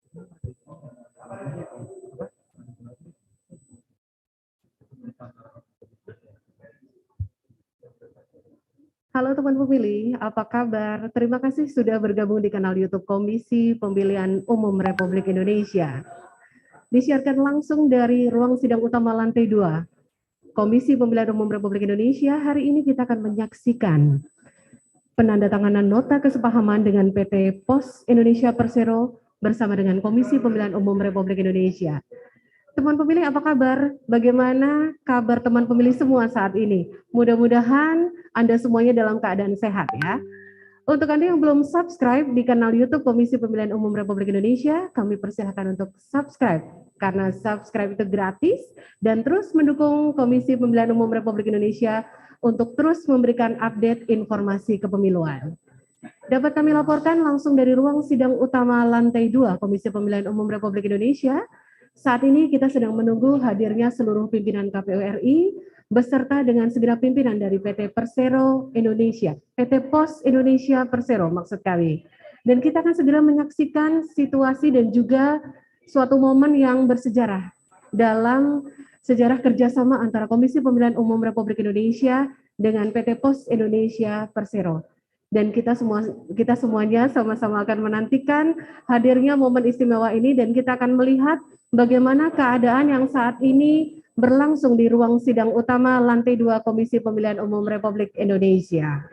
Halo teman pemilih, apa kabar? Terima kasih sudah bergabung di kanal YouTube Komisi Pemilihan Umum Republik Indonesia. Disiarkan langsung dari ruang sidang utama lantai 2, Komisi Pemilihan Umum Republik Indonesia. Hari ini kita akan menyaksikan penandatanganan nota kesepahaman dengan PT Pos Indonesia Persero bersama dengan Komisi Pemilihan Umum Republik Indonesia. Teman pemilih apa kabar? Bagaimana kabar teman pemilih semua saat ini? Mudah-mudahan Anda semuanya dalam keadaan sehat ya. Untuk Anda yang belum subscribe di kanal YouTube Komisi Pemilihan Umum Republik Indonesia, kami persilahkan untuk subscribe karena subscribe itu gratis dan terus mendukung Komisi Pemilihan Umum Republik Indonesia untuk terus memberikan update informasi kepemiluan. Dapat kami laporkan langsung dari ruang sidang utama lantai 2 Komisi Pemilihan Umum Republik Indonesia. Saat ini kita sedang menunggu hadirnya seluruh pimpinan KPU RI beserta dengan segenap pimpinan dari PT Persero Indonesia, PT Pos Indonesia Persero maksud kami. Dan kita akan segera menyaksikan situasi dan juga suatu momen yang bersejarah dalam sejarah kerjasama antara Komisi Pemilihan Umum Republik Indonesia dengan PT Pos Indonesia Persero. Dan kita semuanya sama-sama akan menantikan hadirnya momen istimewa ini dan kita akan melihat bagaimana keadaan yang saat ini berlangsung di ruang sidang utama lantai 2 Komisi Pemilihan Umum Republik Indonesia.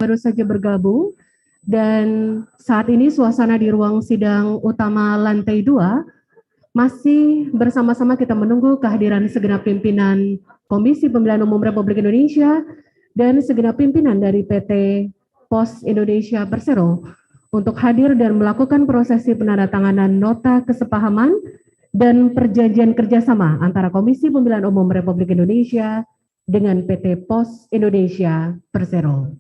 Baru saja bergabung dan saat ini suasana di ruang sidang utama lantai 2 masih bersama-sama kita menunggu kehadiran segenap pimpinan Komisi Pemilihan Umum Republik Indonesia dan segenap pimpinan dari PT Pos Indonesia Persero untuk hadir dan melakukan prosesi penandatanganan nota kesepahaman dan perjanjian kerjasama antara Komisi Pemilihan Umum Republik Indonesia dengan PT Pos Indonesia Persero.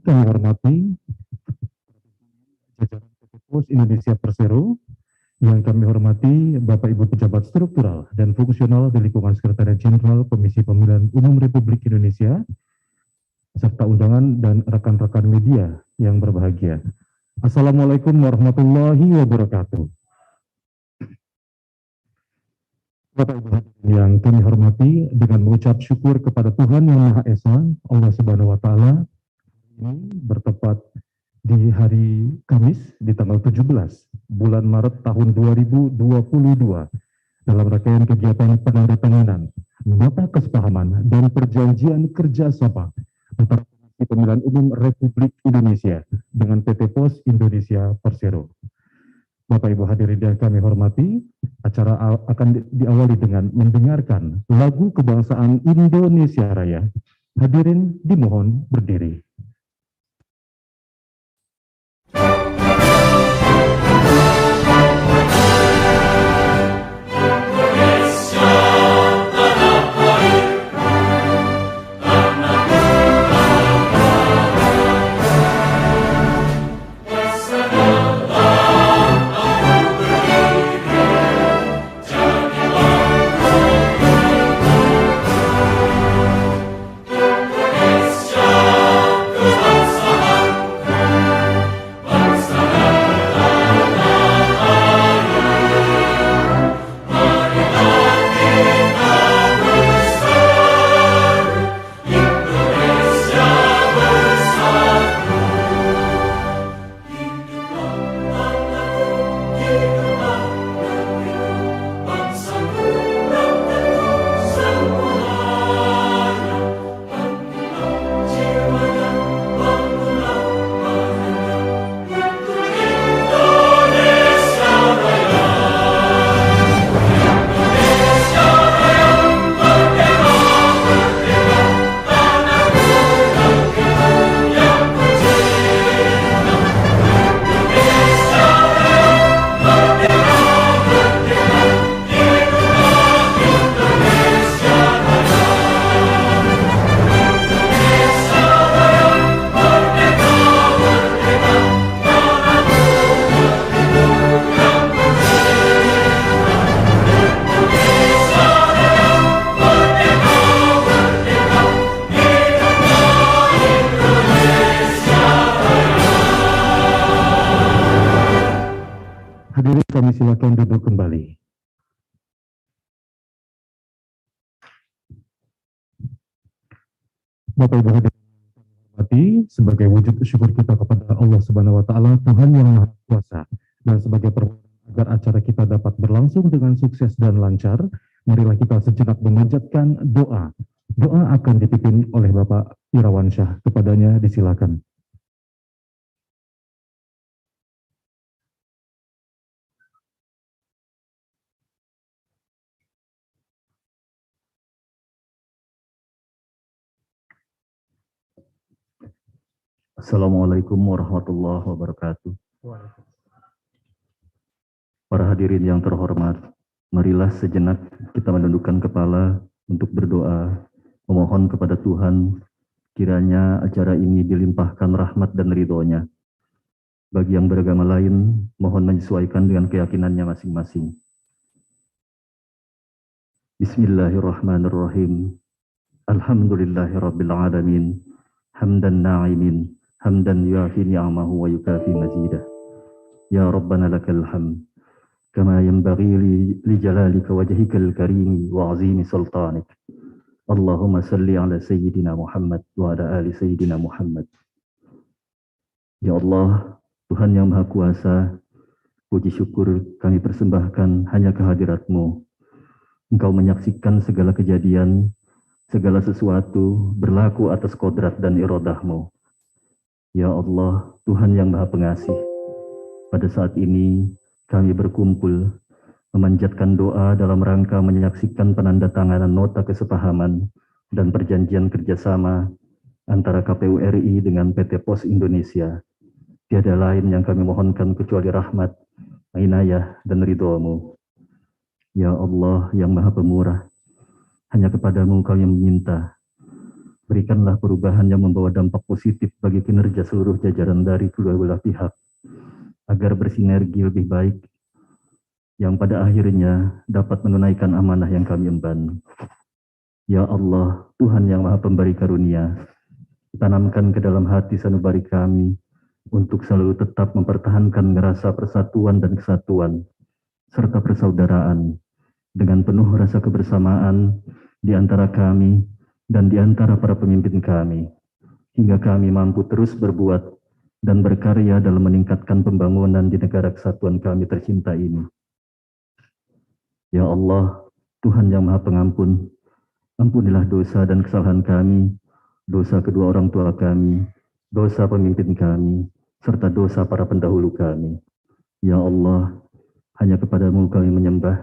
Kami hormati jajaran PT Pos Indonesia Persero, yang kami hormati Bapak Ibu pejabat struktural dan fungsional di lingkungan Sekretariat Jenderal Komisi Pemilihan Umum Republik Indonesia, serta undangan dan rekan-rekan media yang berbahagia. Assalamualaikum warahmatullahi wabarakatuh. Bapak Ibu yang kami hormati, dengan mengucap syukur kepada Tuhan Yang Maha Esa, Allah Subhanahu wa Ta'ala, ini bertepat di hari Kamis di tanggal 17 bulan Maret tahun 2022 dalam rangkaian kegiatan penandatanganan nota kesepahaman dan perjanjian kerjasama antara Komisi Pemilihan Umum Republik Indonesia dengan PT Pos Indonesia Persero. Bapak Ibu hadirin yang kami hormati, acara akan diawali dengan mendengarkan lagu kebangsaan Indonesia Raya. Hadirin dimohon berdiri. Hadirin kami silakan duduk kembali. Bapak Ibu hadirin hormati, sebagai wujud syukur kita kepada Allah Subhanahu wa Ta'ala, Tuhan yang Maha Kuasa, dan sebagai permohonan agar acara kita dapat berlangsung dengan sukses dan lancar, marilah kita sejenak memanjatkan doa. Doa akan dipimpin oleh Bapak Irawansyah. Kepadanya disilakan. Assalamualaikum warahmatullahi wabarakatuh. Para hadirin yang terhormat, marilah sejenak kita menundukkan kepala untuk berdoa, memohon kepada Tuhan, kiranya acara ini dilimpahkan rahmat dan ridho-Nya. Bagi yang beragama lain, mohon menyesuaikan dengan keyakinannya masing-masing. Bismillahirrahmanirrahim. Alhamdulillahirrabbilalamin. Hamdan na'imin. Hamdan yuafi ni'amahu wa yukafi mazidah. Ya Rabbana lakal hamd. Kama yanbaghi li jalalika wajhikal karim wa azimi sultanik. Allahumma salli ala Sayyidina Muhammad wa ala ali Sayyidina Muhammad. Ya Allah, Tuhan yang Maha Kuasa, puji syukur kami persembahkan hanya kehadirat-Mu. Engkau menyaksikan segala kejadian, segala sesuatu berlaku atas kodrat dan irodah-Mu. Ya Allah, Tuhan yang Maha Pengasih, pada saat ini kami berkumpul memanjatkan doa dalam rangka menyaksikan penandatanganan nota kesepahaman dan perjanjian kerjasama antara KPU RI dengan PT Pos Indonesia. Tiada lain yang kami mohonkan kecuali rahmat, inayah, dan ridho-Mu. Ya Allah yang Maha Pemurah, hanya kepadamu kami meminta Berikanlah perubahan yang membawa dampak positif bagi kinerja seluruh jajaran dari kedua belah pihak, agar bersinergi lebih baik, yang pada akhirnya dapat menunaikan amanah yang kami emban. Ya Allah, Tuhan yang Maha Pemberi Karunia, tanamkan ke dalam hati sanubari kami untuk selalu tetap mempertahankan rasa persatuan dan kesatuan, serta persaudaraan, dengan penuh rasa kebersamaan di antara kami dan di antara para pemimpin kami, hingga kami mampu terus berbuat dan berkarya dalam meningkatkan pembangunan di negara kesatuan kami tercinta ini. Ya Allah, Tuhan yang Maha Pengampun, ampunilah dosa dan kesalahan kami, dosa kedua orang tua kami, dosa pemimpin kami, serta dosa para pendahulu kami. Ya Allah, hanya kepadamu kami menyembah,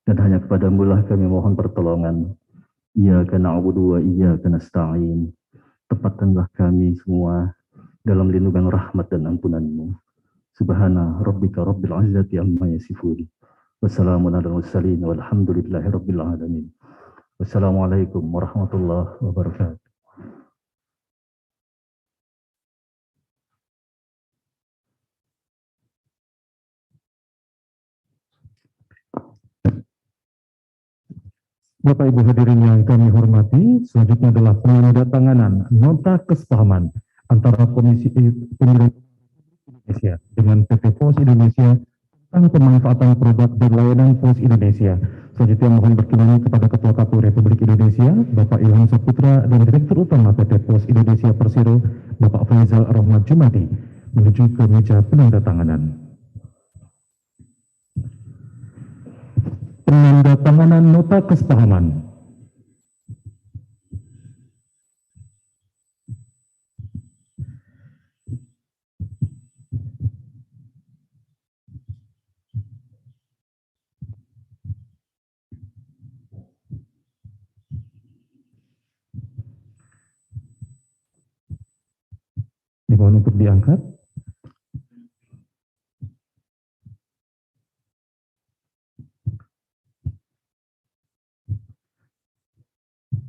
dan hanya kepadamu lah kami mohon pertolongan. Iyyaka na'budu wa iyyaka nasta'in. Tepatkanlah kami semua dalam lindungan rahmat dan ampunan-Mu. Subhana rabbika rabbil izzati amma yasifun. Wassalamun ala mursalin walhamdulillahi rabbil alamin. Wassalamualaikum warahmatullahi wabarakatuh. Bapak Ibu hadirin yang kami hormati, selanjutnya adalah penandatanganan nota kesepahaman antara Komisi Pemilihan Indonesia dengan PT Pos Indonesia tentang pemanfaatan produk dan layanan Pos Indonesia. Selanjutnya mohon berkenan kepada Ketua KPU Republik Indonesia, Bapak Ilham Saputra, dan Direktur Utama PT Pos Indonesia Persero, Bapak Faizal Rahmat Jumadi, menuju ke meja penandatanganan. Penandatanganan nota kesepahaman. Dimohon untuk diangkat.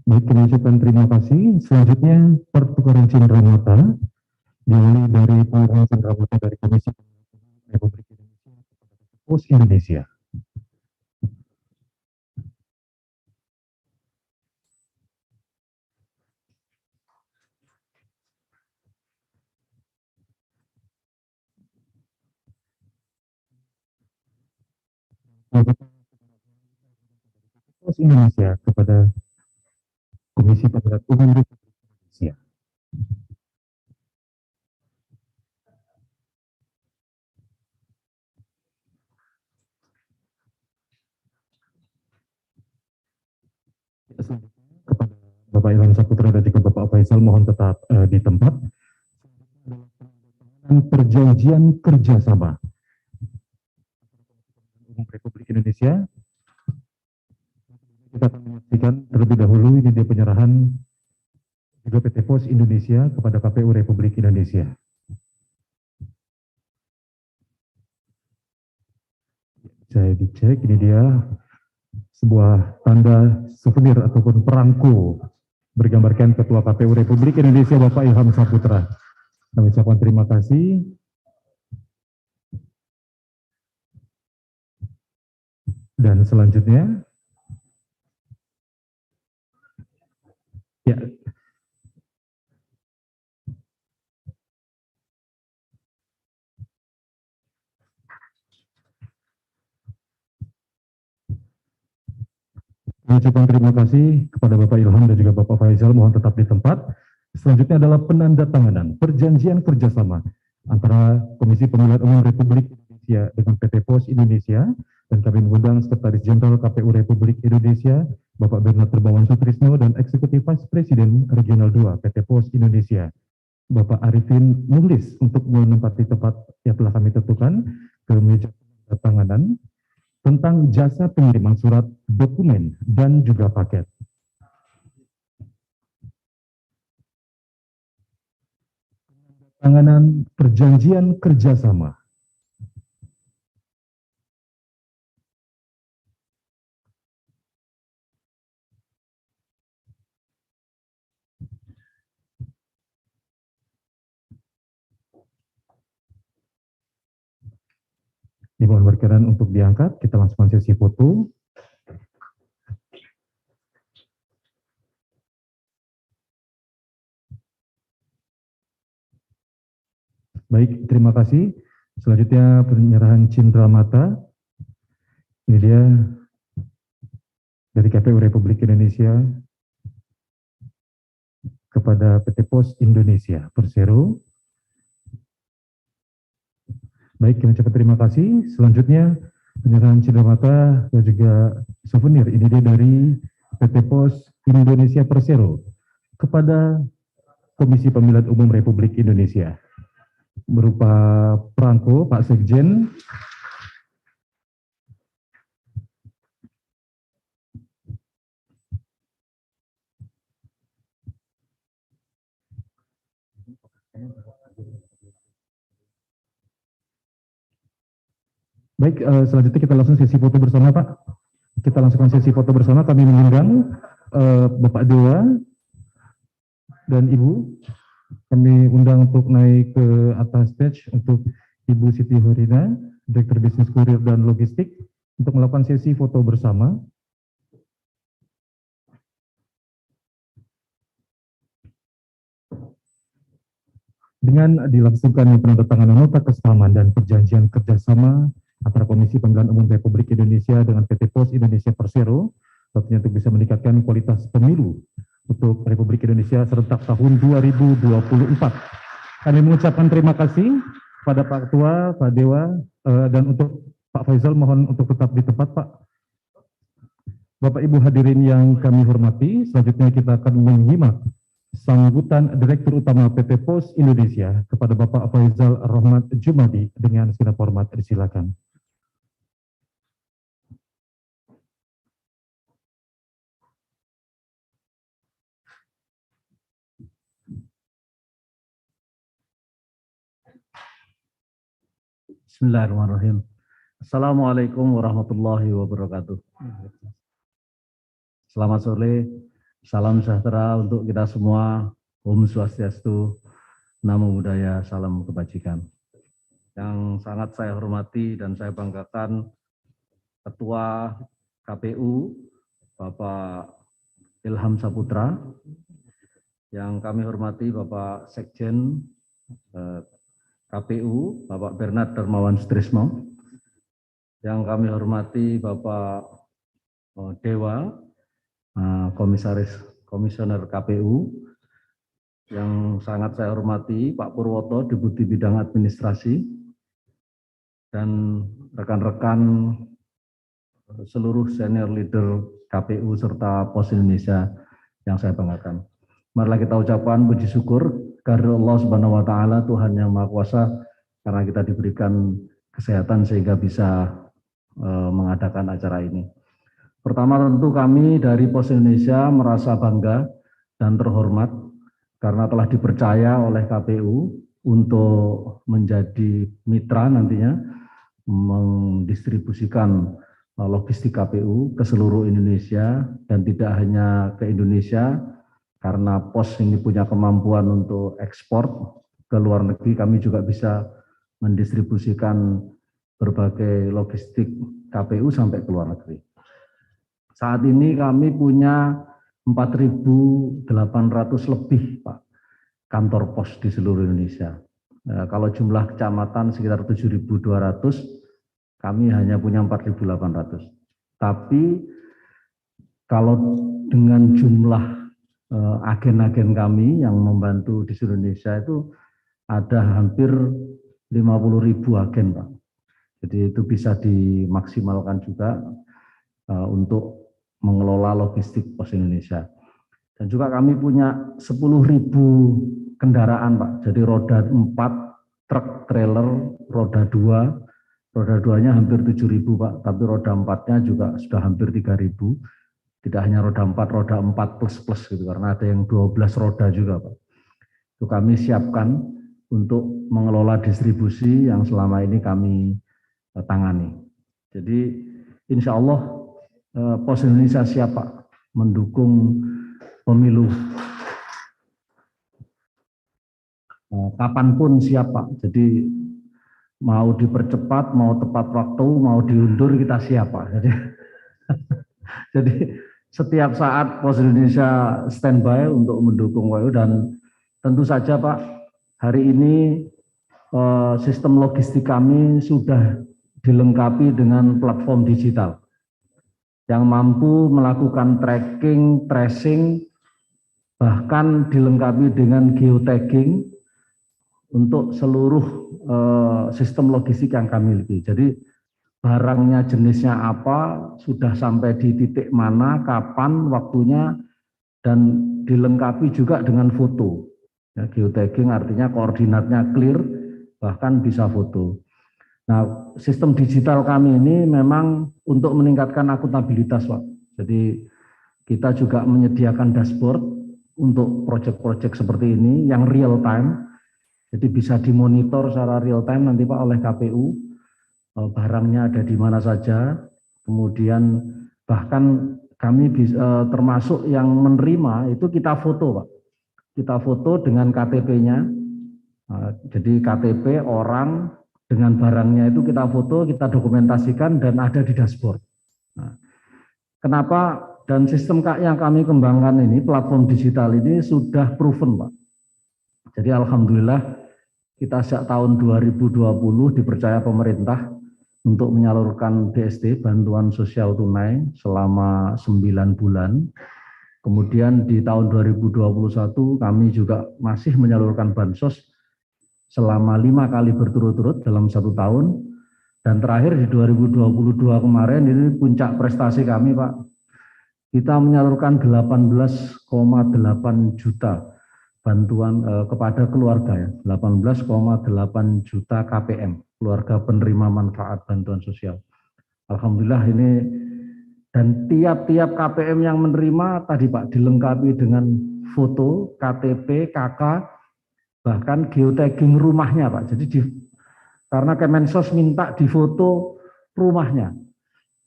Baik, kami ucapkan terima kasih. Selanjutnya pertukaran cindera mata dimulai dari pengurangan cindera mata dari Komisi Republik Indonesia kepada Pos Indonesia. Pos Indonesia kepada Komisi Pemilihan Umum Republik Indonesia. Selanjutnya kepada Bapak Ilham Saputra dan juga Bapak Faisal mohon tetap di tempat. Perjanjian kerjasama Umum Republik Indonesia. Kita akan menyaksikan terlebih dahulu ini dia penyerahan juga PT Pos Indonesia kepada KPU Republik Indonesia. Saya dicek, ini dia sebuah tanda souvenir ataupun perangko bergambarkan Ketua KPU Republik Indonesia Bapak Ilham Saputra. Kami ucapkan terima kasih. Dan selanjutnya, ya, kami ucapkan terima kasih kepada Bapak Ilham dan juga Bapak Faisal, mohon tetap di tempat. Selanjutnya adalah penandatanganan perjanjian kerjasama antara Komisi Pemilihan Umum Republik Indonesia dengan PT Pos Indonesia, dan kami mengundang Sekretaris Jenderal KPU Republik Indonesia, Bapak Bernard Terbawan Sutrisno, dan Eksekutif Vice Presiden Regional 2 PT Pos Indonesia, Bapak Arifin Muhlis, untuk menempati tempat yang telah kami tentukan ke meja penandatanganan tentang jasa pengiriman surat, dokumen, dan juga paket. Penandatanganan perjanjian kerjasama. Dimohon berkenan untuk diangkat, kita langsung sesi foto. Baik, terima kasih. Selanjutnya penyerahan cindera mata. Ini dia dari KPU Republik Indonesia kepada PT Pos Indonesia Persero. Baik, kami ucapkan terima kasih. Selanjutnya penyerahan cindera mata dan juga souvenir. Ini dia dari PT Pos Indonesia Persero kepada Komisi Pemilihan Umum Republik Indonesia berupa perangko Pak Sekjen. Baik, selanjutnya kita langsung sesi foto bersama, Pak. Kita langsungkan sesi foto bersama. Kami mengundang Bapak Dewa dan Ibu. Kami undang untuk naik ke atas stage untuk Ibu Siti Horina, Direktur Bisnis Kurir dan Logistik, untuk melakukan sesi foto bersama. Dengan dilangsungkan penandatanganan nota kesepahaman dan perjanjian kerjasama antara Komisi Pemilihan Umum Republik Indonesia dengan PT Pos Indonesia Persero, tentunya untuk bisa meningkatkan kualitas pemilu untuk Republik Indonesia serentak tahun 2024. Kami mengucapkan terima kasih pada Pak Ketua, Pak Dewa, dan untuk Pak Faisal mohon untuk tetap di tempat, Pak. Bapak Ibu hadirin yang kami hormati, selanjutnya kita akan menyimak sambutan Direktur Utama PT Pos Indonesia kepada Bapak Faisal Rahmat Jumadi dengan segenap hormat, disilakan. Bismillahirrahmanirrahim. Assalamualaikum warahmatullahi wabarakatuh. Selamat sore, salam sejahtera untuk kita semua. Om Swastiastu, Namo Buddhaya, salam kebajikan. Yang sangat saya hormati dan saya banggakan Ketua KPU, Bapak Ilham Saputra. Yang kami hormati Bapak Sekjen KPU, Bapak Bernard Darmawan Sutrisno. Yang kami hormati Bapak Dewa, Komisioner KPU. Yang sangat saya hormati Pak Purwoto, Deputi Bidang Administrasi, dan rekan-rekan seluruh senior leader KPU serta Pos Indonesia yang saya banggakan. Marilah kita ucapkan puji syukur kehadirat Allah Subhanahu wa taala, Tuhan yang Maha Kuasa, karena kita diberikan kesehatan sehingga bisa mengadakan acara ini. Pertama tentu kami dari Pos Indonesia merasa bangga dan terhormat karena telah dipercaya oleh KPU untuk menjadi mitra nantinya mendistribusikan logistik KPU ke seluruh Indonesia, dan tidak hanya ke Indonesia, karena Pos ini punya kemampuan untuk ekspor ke luar negeri, kami juga bisa mendistribusikan berbagai logistik KPU sampai ke luar negeri. Saat ini kami punya 4.800 lebih, Pak, kantor pos di seluruh Indonesia. Kalau jumlah kecamatan sekitar 7.200, kami hanya punya 4.800. Tapi kalau dengan jumlah agen-agen kami yang membantu di seluruh Indonesia itu ada hampir 50.000 agen, Pak. Jadi itu bisa dimaksimalkan juga untuk mengelola logistik Pos Indonesia. Dan juga kami punya 10.000 kendaraan, Pak. Jadi roda 4, truk trailer, roda 2. Roda 2-nya hampir 7.000, Pak. Tapi roda 4-nya juga sudah hampir 3.000. Tidak hanya roda 4, roda 4 plus gitu, karena ada yang 12 roda juga, Pak. Itu kami siapkan untuk mengelola distribusi yang selama ini kami tangani. Jadi insya Allah Pos Indonesia siap, Pak, mendukung pemilu. Kapanpun siap, Pak. Jadi mau dipercepat, mau tepat waktu, mau diundur kita siap Pak. Jadi setiap saat Pos Indonesia standby untuk mendukung WU, dan tentu saja Pak, hari ini sistem logistik kami sudah dilengkapi dengan platform digital yang mampu melakukan tracking, tracing, bahkan dilengkapi dengan geotagging untuk seluruh sistem logistik yang kami miliki. Jadi barangnya jenisnya apa, sudah sampai di titik mana, kapan, waktunya, dan dilengkapi juga dengan foto. Ya, geotagging artinya koordinatnya clear, bahkan bisa foto. Nah, sistem digital kami ini memang untuk meningkatkan akuntabilitas, Pak. Jadi kita juga menyediakan dashboard untuk proyek-proyek seperti ini yang real time. Jadi bisa dimonitor secara real time nanti Pak oleh KPU, barangnya ada di mana saja, kemudian bahkan kami bisa, termasuk yang menerima itu kita foto Pak. Kita foto dengan KTP-nya, jadi KTP orang dengan barangnya itu kita foto, kita dokumentasikan dan ada di dashboard. Nah, kenapa? Dan sistem yang kami kembangkan ini, platform digital ini sudah proven Pak. Jadi alhamdulillah kita sejak tahun 2020 dipercaya pemerintah untuk menyalurkan BST, bantuan sosial tunai, selama 9 bulan. Kemudian di tahun 2021 kami juga masih menyalurkan bansos selama 5 kali berturut-turut dalam 1 tahun. Dan terakhir di 2022 kemarin ini puncak prestasi kami Pak. Kita menyalurkan 18,8 juta bantuan kepada keluarga ya, 18,8 juta KPM, keluarga penerima manfaat bantuan sosial. Alhamdulillah ini, dan tiap-tiap KPM yang menerima tadi Pak dilengkapi dengan foto, KTP, KK, bahkan geotagging rumahnya Pak. Jadi karena Kemensos minta difoto rumahnya.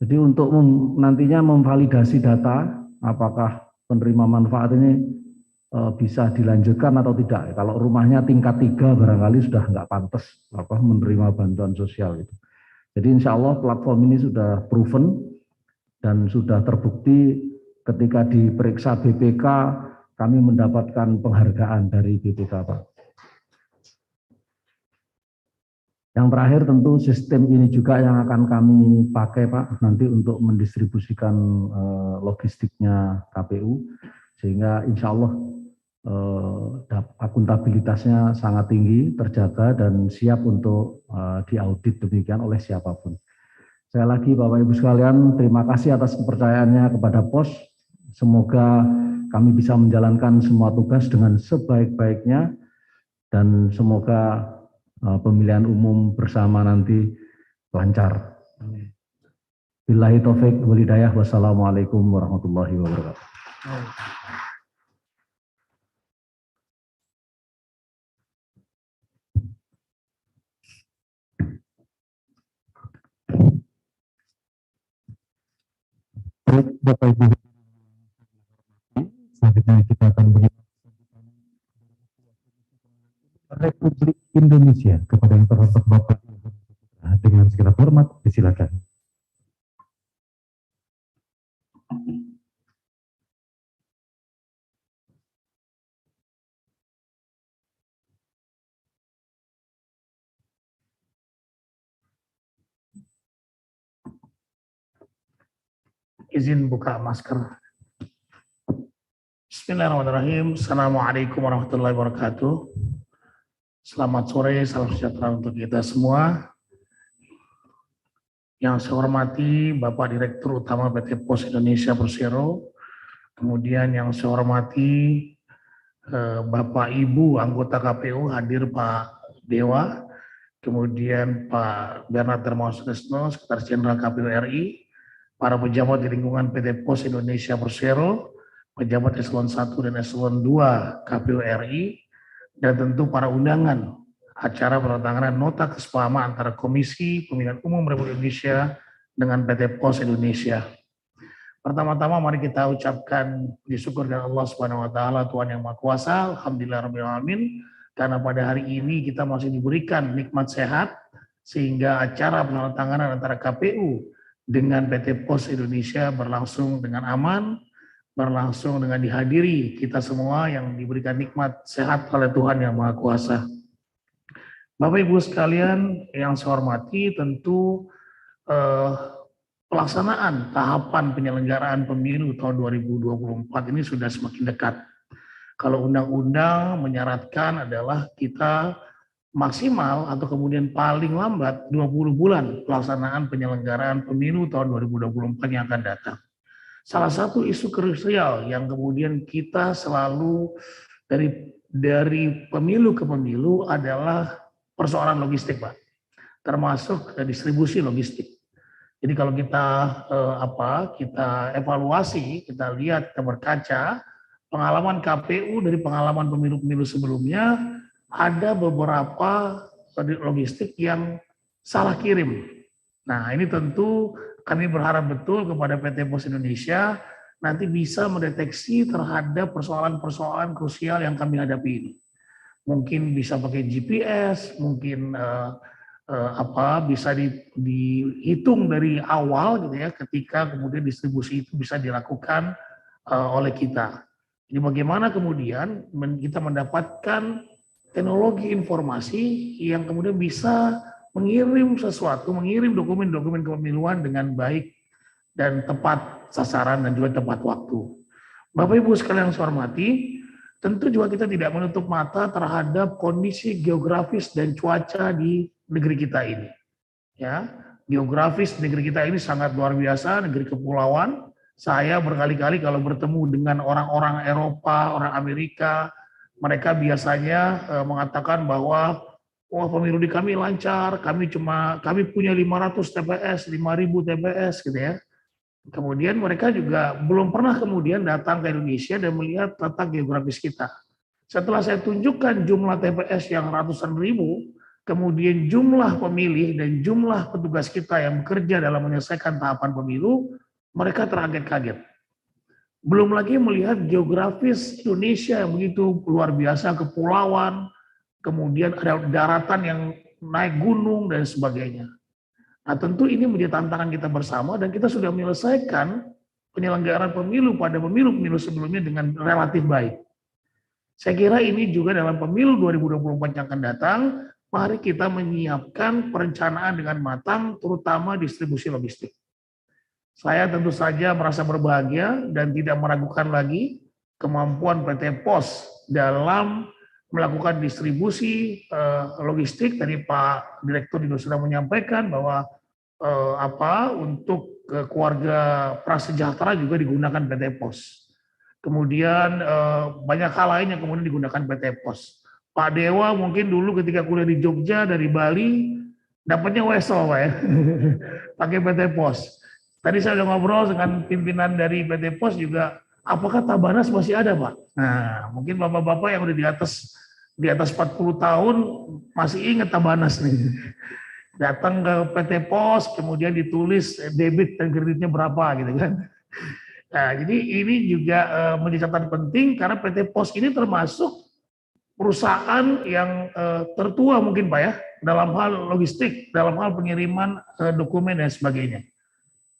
Jadi untuk nantinya memvalidasi data apakah penerima manfaat ini bisa dilanjutkan atau tidak. Kalau rumahnya tingkat 3 barangkali sudah nggak pantas menerima bantuan sosial itu. Jadi insya Allah platform ini sudah proven dan sudah terbukti ketika diperiksa BPK kami mendapatkan penghargaan dari BPK Pak. Yang terakhir tentu sistem ini juga yang akan kami pakai Pak nanti untuk mendistribusikan logistiknya KPU, sehingga insya Allah akuntabilitasnya sangat tinggi, terjaga dan siap untuk diaudit demikian oleh siapapun. Sekali lagi Bapak Ibu sekalian, terima kasih atas kepercayaannya kepada POS. Semoga kami bisa menjalankan semua tugas dengan sebaik-baiknya dan semoga pemilihan umum bersama nanti lancar. Billahi taufik wal hidayah. Wassalamualaikum warahmatullahi wabarakatuh. Baik, Bapak Ibu, selanjutnya kita akan menyimak Republik Indonesia kepada yang terhormat Bapak dengan segala hormat, disilakan. Izin buka masker. Bismillahirrahmanirrahim. Assalamualaikum warahmatullahi wabarakatuh. Selamat sore, salam sejahtera untuk kita semua. Yang saya hormati Bapak Direktur Utama PT Pos Indonesia Persero, kemudian yang saya hormati Bapak Ibu anggota KPU hadir Pak Dewa, kemudian Pak Bernard Darmawan Sutrisno, Sekretaris Jenderal KPU RI, para pejabat di lingkungan PT Pos Indonesia Persero, pejabat eselon 1 dan eselon 2 KPU RI, dan tentu para undangan acara penandatanganan nota kesepahaman antara Komisi Pemilihan Umum Republik Indonesia dengan PT Pos Indonesia. Pertama-tama mari kita ucapkan puji syukur kepada Allah Subhanahu wa taala, Tuhan yang Maha Kuasa, alhamdulillahirabbil alamin, karena pada hari ini kita masih diberikan nikmat sehat, sehingga acara penandatanganan antara KPU dengan PT Pos Indonesia berlangsung dengan aman, berlangsung dengan dihadiri kita semua yang diberikan nikmat sehat oleh Tuhan Yang Maha Kuasa. Bapak Ibu sekalian yang saya hormati, tentu pelaksanaan tahapan penyelenggaraan pemilu tahun 2024 ini sudah semakin dekat. Kalau undang-undang menyaratkan adalah kita maksimal atau kemudian paling lambat 20 bulan pelaksanaan penyelenggaraan pemilu tahun 2024 yang akan datang. Salah satu isu krusial yang kemudian kita selalu dari pemilu ke pemilu adalah persoalan logistik, Pak. Termasuk distribusi logistik. Jadi kalau kita kita evaluasi, kita lihat, kita berkaca pengalaman KPU dari pengalaman pemilu-pemilu sebelumnya, ada beberapa logistik yang salah kirim. Nah, ini tentu kami berharap betul kepada PT Pos Indonesia nanti bisa mendeteksi terhadap persoalan-persoalan krusial yang kami hadapi ini. Mungkin bisa pakai GPS, mungkin bisa dihitung dari awal gitu ya, ketika kemudian distribusi itu bisa dilakukan oleh kita. Jadi bagaimana kemudian kita mendapatkan teknologi informasi yang kemudian bisa mengirim sesuatu, mengirim dokumen-dokumen kepemiluan dengan baik dan tepat sasaran dan juga tepat waktu. Bapak Ibu sekalian yang saya hormati, tentu juga kita tidak menutup mata terhadap kondisi geografis dan cuaca di negeri kita ini. Ya, geografis negeri kita ini sangat luar biasa, negeri kepulauan. Saya berkali-kali kalau bertemu dengan orang-orang Eropa, orang Amerika, mereka biasanya mengatakan bahwa wah, pemilu di kami lancar, kami punya 500 TPS, 5.000 TPS gitu ya. Kemudian mereka juga belum pernah kemudian datang ke Indonesia dan melihat tata geografis kita. Setelah saya tunjukkan jumlah TPS yang ratusan ribu, kemudian jumlah pemilih dan jumlah petugas kita yang bekerja dalam menyelesaikan tahapan pemilu, mereka terkaget-kaget. Belum lagi melihat geografis Indonesia yang begitu luar biasa, kepulauan, kemudian ada daratan yang naik gunung dan sebagainya. Nah, tentu ini menjadi tantangan kita bersama dan kita sudah menyelesaikan penyelenggaraan pemilu pada pemilu-pemilu sebelumnya dengan relatif baik. Saya kira ini juga dalam pemilu 2024 yang akan datang, mari kita menyiapkan perencanaan dengan matang, terutama distribusi logistik. Saya tentu saja merasa berbahagia dan tidak meragukan lagi kemampuan PT Pos dalam melakukan distribusi logistik. Tadi Pak Direktur juga sudah menyampaikan bahwa untuk keluarga prasejahtera juga digunakan PT Pos. Kemudian banyak hal lain yang kemudian digunakan PT Pos. Pak Dewa mungkin dulu ketika kuliah di Jogja dari Bali dapatnya wesel, Pak ya, pakai PT Pos. Tadi saya sudah ngobrol dengan pimpinan dari PT Pos juga, apakah Tabanas masih ada, Pak? Nah, mungkin bapak-bapak yang udah di atas 40 tahun masih ingat Tabanas nih. Datang ke PT Pos, kemudian ditulis debit dan kreditnya berapa gitu kan. Nah, jadi ini juga menjadi catatan penting karena PT Pos ini termasuk perusahaan yang tertua mungkin Pak ya, dalam hal logistik, dalam hal pengiriman dokumen dan sebagainya.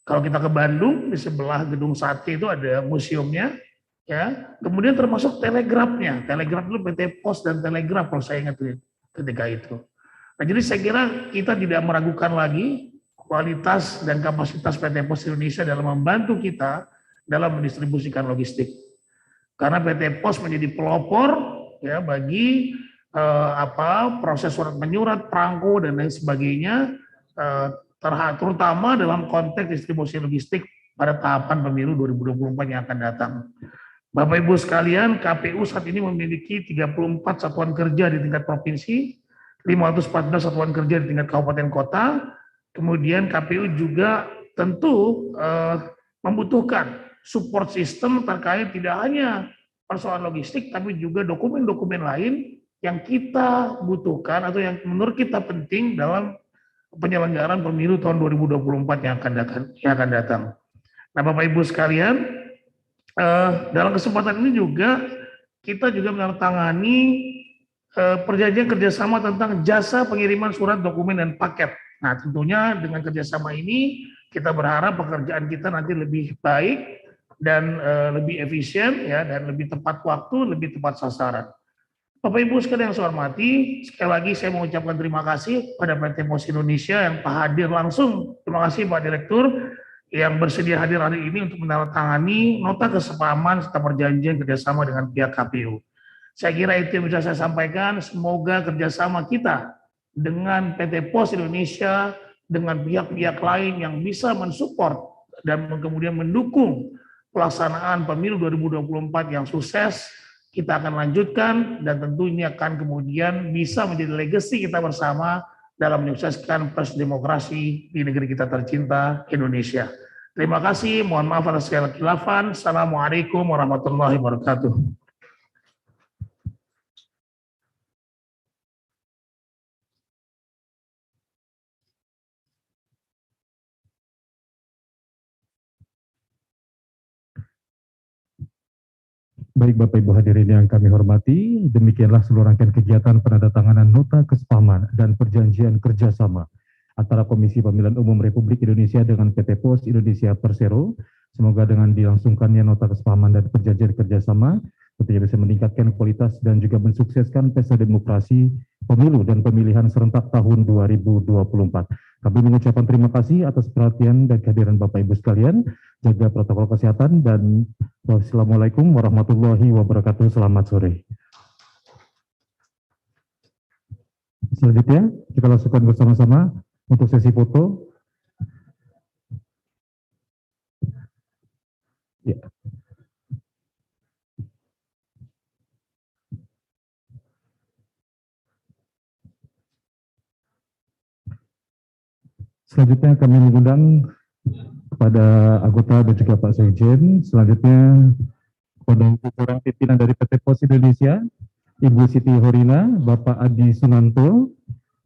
Kalau kita ke Bandung, di sebelah Gedung Sate itu ada museumnya, ya. Kemudian termasuk telegrafnya. Telegraf itu PT Pos dan Telegraf kalau saya ingat ketika itu. Nah, jadi saya kira kita tidak meragukan lagi kualitas dan kapasitas PT Pos Indonesia dalam membantu kita dalam mendistribusikan logistik. Karena PT Pos menjadi pelopor ya bagi proses surat menyurat, perangko dan lain sebagainya, terutama dalam konteks distribusi logistik pada tahapan pemilu 2024 yang akan datang. Bapak Ibu sekalian, KPU saat ini memiliki 34 satuan kerja di tingkat provinsi, 514 satuan kerja di tingkat kabupaten kota. Kemudian KPU juga tentu membutuhkan support system terkait tidak hanya persoalan logistik, tapi juga dokumen-dokumen lain yang kita butuhkan atau yang menurut kita penting dalam penyelenggaraan pemilu tahun 2024 yang akan datang. Nah, Bapak Ibu sekalian, dalam kesempatan ini juga kita juga menandatangani perjanjian kerjasama tentang jasa pengiriman surat, dokumen, dan paket. Nah, tentunya dengan kerjasama ini kita berharap pekerjaan kita nanti lebih baik dan lebih efisien ya, dan lebih tepat waktu, lebih tepat sasaran. Bapak Ibu sekalian yang saya hormati, sekali lagi saya mengucapkan terima kasih pada PT Pos Indonesia yang hadir langsung. Terima kasih Pak Direktur yang bersedia hadir hari ini untuk menandatangani nota kesepahaman serta perjanjian kerjasama dengan pihak KPU. Saya kira itu yang bisa saya sampaikan. Semoga kerjasama kita dengan PT Pos Indonesia, dengan pihak-pihak lain yang bisa mensupport dan kemudian mendukung pelaksanaan pemilu 2024 yang sukses, kita akan lanjutkan dan tentu ini akan kemudian bisa menjadi legacy kita bersama dalam menyukseskan proses demokrasi di negeri kita tercinta Indonesia. Terima kasih, mohon maaf atas segala khilafan. Assalamualaikum warahmatullahi wabarakatuh. Baik Bapak Ibu hadirin yang kami hormati, demikianlah seluruh rangkaian kegiatan penandatanganan nota kesepahaman dan perjanjian kerjasama antara Komisi Pemilihan Umum Republik Indonesia dengan PT Pos Indonesia Persero. Semoga dengan dilangsungkannya nota kesepahaman dan perjanjian kerjasama tentunya bisa meningkatkan kualitas dan juga mensukseskan pesta demokrasi pemilu dan pemilihan serentak tahun 2024. Kami mengucapkan terima kasih atas perhatian dan kehadiran Bapak Ibu sekalian. Jaga protokol kesehatan dan wassalamualaikum warahmatullahi wabarakatuh. Selamat sore. Selanjutnya kita langsungkan bersama-sama untuk sesi foto. Ya. Selanjutnya kami mengundang kepada anggota dan juga Pak Sekjen. Selanjutnya kepada jajaran pimpinan dari PT Pos Indonesia, Ibu Siti Horina, Bapak Adi Sunanto,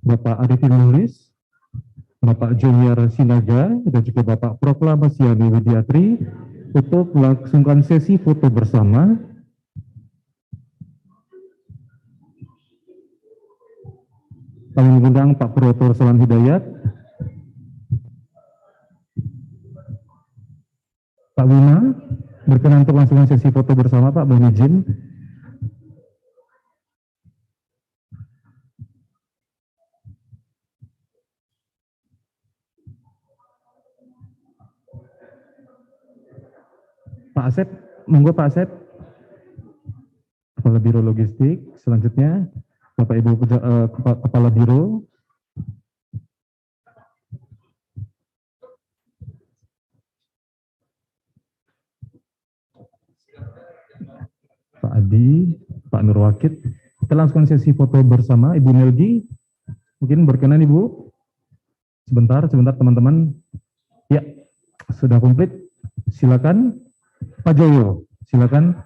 Bapak Arifin Nulis, Bapak Junior Sinaga, dan juga Bapak Proklamasiani Widiatri untuk melangsungkan sesi foto bersama. Kami mengundang Pak Protor Salam Hidayat, Pak Wima, berkenan untuk langsung sesi foto bersama Pak, mohon izin. Pak Asep, monggo Pak Asep. Kepala Biro Logistik, selanjutnya Bapak Ibu Kepala Biro. Pak Adi, Pak Nurwakid. Kita langsung sesi foto bersama. Ibu Nelgi, mungkin berkenan Ibu? Sebentar teman-teman. Ya, sudah komplit. Silakan. Pak Joyo, silakan.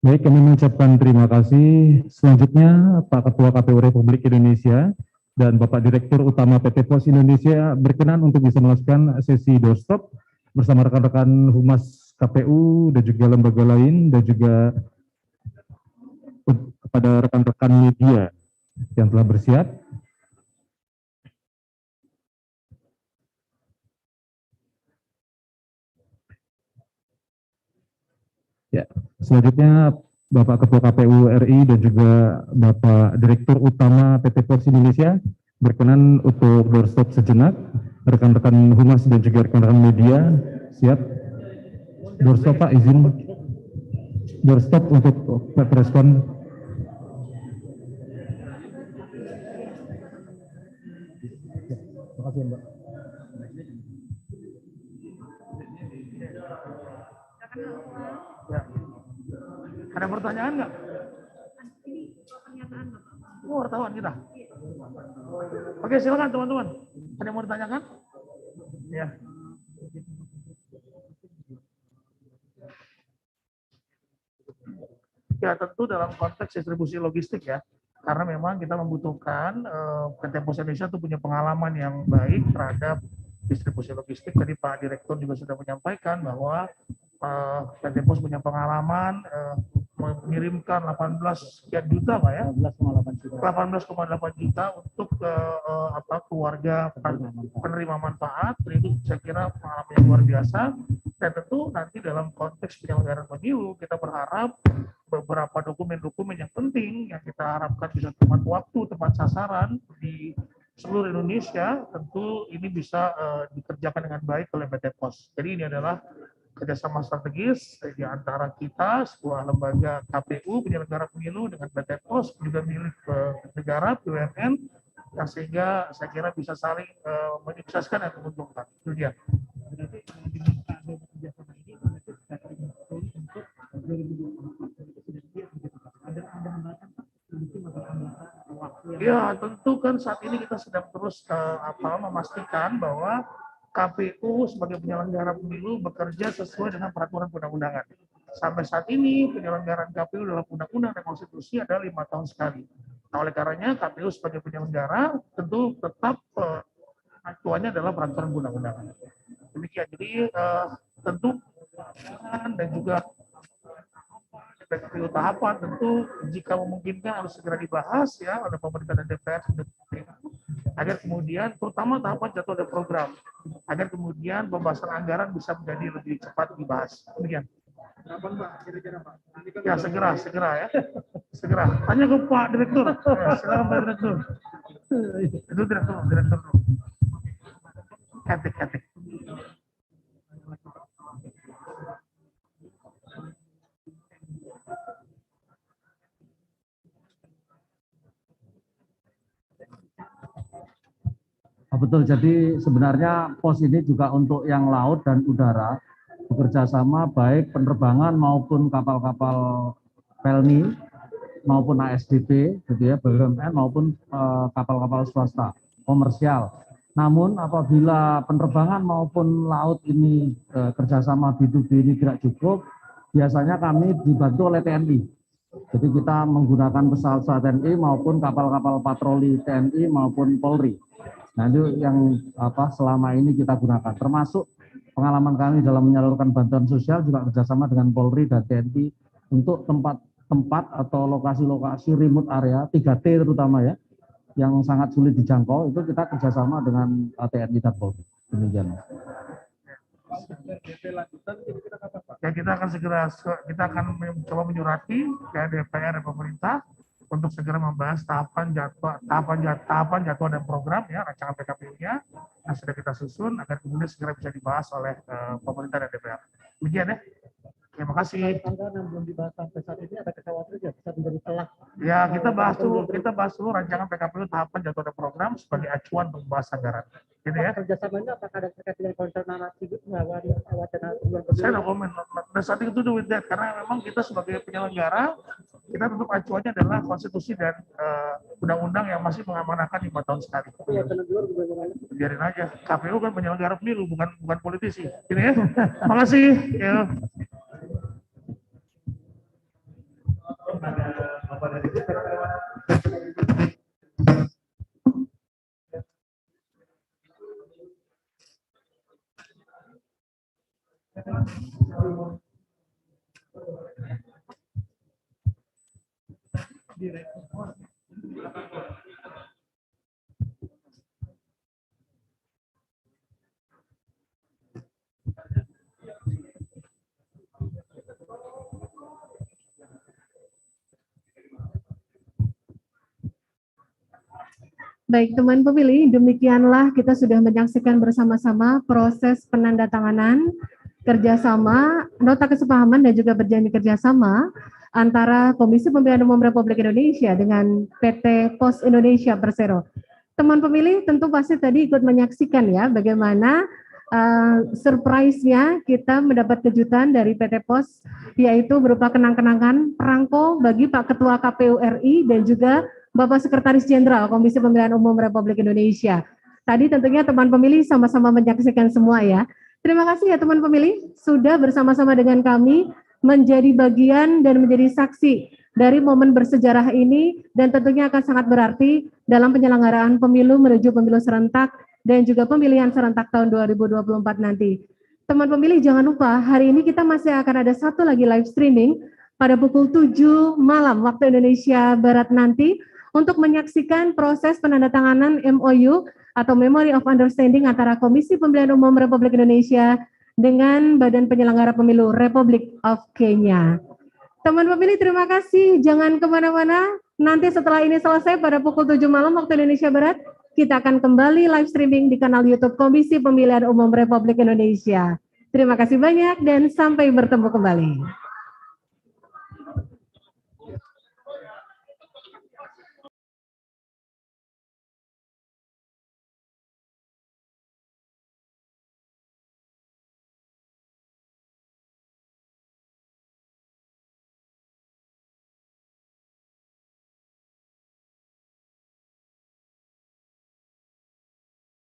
Baik, kami mengucapkan terima kasih. Selanjutnya, Pak Ketua KPU Republik Indonesia dan Bapak Direktur Utama PT Pos Indonesia berkenan untuk bisa melakukan sesi doorstop bersama rekan-rekan Humas KPU dan juga lembaga lain dan juga kepada rekan-rekan media yang telah bersiap. Ya, selanjutnya Bapak Ketua KPU RI dan juga Bapak Direktur Utama PT Pos Indonesia berkenan untuk doorstop sejenak. Rekan-rekan Humas dan juga rekan-rekan media siap. Doorstop Pak, izin. Doorstop untuk respon. Terima kasih Mbak. Ada pertanyaan nggak? Oh, wartawan kita. Oke, silakan teman-teman. Ada yang mau ditanyakan? Ya. Ya tentu dalam konteks distribusi logistik ya, karena memang kita membutuhkan PT Pos Indonesia itu punya pengalaman yang baik terhadap distribusi logistik. Tadi Pak Direktur juga sudah menyampaikan bahwa PT Pos punya pengalaman mengirimkan 18 sekian juta Pak ya, 18,8 juta untuk keluarga penerima manfaat. Itu saya kira pengalaman yang luar biasa. Dan tentu nanti dalam konteks penyelenggaraan pemilu kita berharap beberapa dokumen-dokumen yang penting yang kita harapkan bisa tepat waktu, tepat sasaran di seluruh Indonesia, tentu ini bisa dikerjakan dengan baik oleh PT Pos. Jadi ini adalah kerjasama strategis di antara kita, sebuah lembaga KPU penyelenggara pemilu dengan PT Pos, juga milik negara BUMN, yang sehingga saya kira bisa saling menyukseskan dan menguntungkan. Itu dia. Ya, tentu kan saat ini kita sedang terus memastikan bahwa KPU sebagai penyelenggara pemilu bekerja sesuai dengan peraturan undang-undangan. Sampai saat ini penyelenggaraan KPU dalam undang-undang dan konstitusi adalah 5 tahun sekali. Nah, oleh karenanya KPU sebagai penyelenggara tentu tetap acuannya adalah peraturan undang-undangan. Demikian. Jadi tentu dan juga KPU tahapan tentu jika memungkinkan harus segera dibahas ya oleh pemerintah dan DPR agar kemudian terutama tahapan jadwal dan program agar kemudian pembahasan anggaran bisa menjadi lebih cepat dibahas. Demikian. Kapan Pak? Kira-kira Pak? Ya segera ya. Segera. Tanya ke Pak Direktur. Ya, silakan Pak Direktur. Itu Direktur. Ketik. Betul, jadi sebenarnya pos ini juga untuk yang laut dan udara bekerja sama baik penerbangan maupun kapal-kapal Pelni maupun ASDP, gitu ya, BUMN maupun kapal-kapal swasta komersial. Namun apabila penerbangan maupun laut ini kerjasama B2B ini tidak cukup, biasanya kami dibantu oleh TNI. Jadi kita menggunakan pesawat TNI maupun kapal-kapal patroli TNI maupun Polri. Nah itu yang selama ini kita gunakan, termasuk pengalaman kami dalam menyalurkan bantuan sosial juga kerjasama dengan Polri dan TNI untuk tempat atau lokasi-lokasi remote area 3T terutama ya, yang sangat sulit dijangkau, itu kita kerjasama dengan TNI dan Polri. Demikian. Ya kita akan mencoba menyurati ke DPR dan pemerintah untuk segera membahas tahapan jadwal dan program ya rancangan PKPU-nya yang sudah kita susun agar kemudian segera bisa dibahas oleh pemerintah dan DPR. Demikian ya. Terima kasih. Anggaran yang belum dibahas sampai saat ini ada kekhawatiran ya bisa menjadi celah. Ya kita bahas dulu rancangan PKPU tahapan jadwal dan program sebagai acuan untuk membahas anggaran. Gitu ya. Kerjasamanya apakah ada terkait dengan konser narasi wacana saya no comment. There's nothing to do with that karena memang kita sebagai penyelenggara kita tentu acuannya adalah konstitusi dan undang-undang yang masih mengamanahkan 5 tahun sekali. Biarin aja. KPU kan penyelenggara pemilu bukan politisi. Gitu ya. Terima kasih. Ya. Baik, teman pemilih, demikianlah kita sudah menyaksikan bersama-sama proses penandatanganan kerjasama, nota kesepahaman dan juga perjanjian kerjasama antara Komisi Pemilihan Umum Republik Indonesia dengan PT Pos Indonesia Persero. Teman pemilih tentu pasti tadi ikut menyaksikan ya bagaimana surprise-nya kita mendapat kejutan dari PT Pos, yaitu berupa kenang-kenangan perangko bagi Pak Ketua KPU RI dan juga Bapak Sekretaris Jenderal Komisi Pemilihan Umum Republik Indonesia. Tadi tentunya teman pemilih sama-sama menyaksikan semua ya. Terima kasih ya teman pemilih sudah bersama-sama dengan kami menjadi bagian dan menjadi saksi dari momen bersejarah ini dan tentunya akan sangat berarti dalam penyelenggaraan pemilu menuju pemilu serentak dan juga pemilihan serentak tahun 2024 nanti. Teman pemilih jangan lupa hari ini kita masih akan ada satu lagi live streaming pada pukul 7 malam waktu Indonesia Barat nanti untuk menyaksikan proses penandatanganan MOU atau Memory of Understanding antara Komisi Pemilihan Umum Republik Indonesia dengan Badan Penyelenggara Pemilu Republik of Kenya. Teman pemilih terima kasih, jangan kemana-mana. Nanti setelah ini selesai pada pukul 7 malam waktu Indonesia Barat, kita akan kembali live streaming di kanal YouTube Komisi Pemilihan Umum Republik Indonesia. Terima kasih banyak dan sampai bertemu kembali.